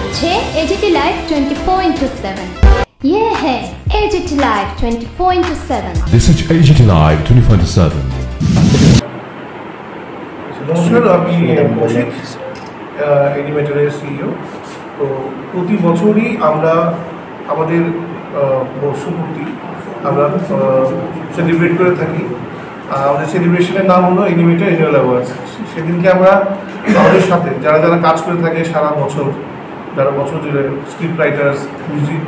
হচ্ছে AGT live 24/7। ये है AGT Live 24/7। This is AGT Live 24/7। নমস্কার, আমি কৌশিক, এনিমেটরের সিইও। তো প্রতি বছরই আমরা আমাদের বর্ষপূর্তি আমরা সেলিব্রেট করে থাকি। আমাদের সেলিব্রেশনের নাম হলো এনিমেটর অ্যানুয়াল অ্যাওয়ার্ডস। সেদিনকে আমরা আমাদের সাথে যারা যারা কাজ করে থাকে সারা বছর, যারা বছর জুড়ে স্ক্রিপ্ট রাইটার্স, মিউজিক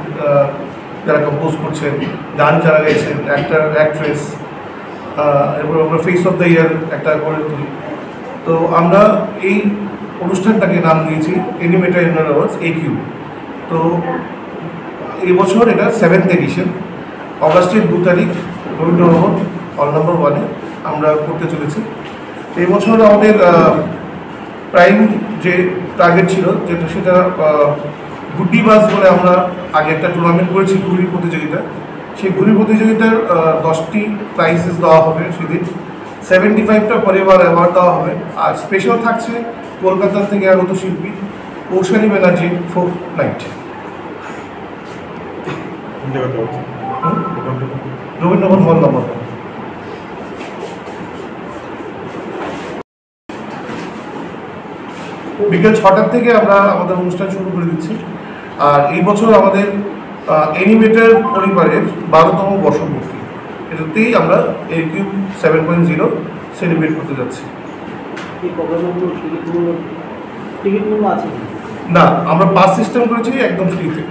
যারা কম্পোজ করছেন, গান যারা গাইছেন, অ্যাক্টার অ্যাক্ট্রেস, এরপর আমরা ফেস অফ দ্য ইয়ার একটা করে তুলি। তো আমরা এই অনুষ্ঠানটাকে নাম দিয়েছি এনিমেটর অ্যানুয়াল অ্যাওয়ার্ডস AQ। তো এই বছর এটা 7th এডিশন, অগাস্টের 2 তারিখ রবীন্দ্রভবন হল নম্বর 1-এ আমরা করতে চলেছি। এই বছর আমাদের প্রাইম যে টার্গেট ছিল যেটা সেটা গুড্ডি বাস বলে আমরা আগে একটা টুর্নামেন্ট করেছি ঘুড়ি প্রতিযোগিতা। সেই ঘুড়ি প্রতিযোগিতার 10টি প্রাইজেস দেওয়া হবে সেদিন। 75টা পরিবার অ্যাওয়ার্ড দেওয়া হবে। আর স্পেশাল থাকছে কলকাতা থেকে আগত শিল্পী কৌশালী ব্যানার্জি ফোক নাইট। রবীন্দ্রভবন হল নম্বর। বিকেল 6টার থেকে আমরা আমাদের অনুষ্ঠান শুরু করে দিচ্ছি। আর এই বছর আমাদের এনিমেটর পরিবারের 12তম বর্ষপূর্তি, এটাতেই আমরা AQ 7.0 সেলিব্রেট করতে যাচ্ছি। না, আমরা পাস সিস্টেম করেছি একদম ফ্রিতে।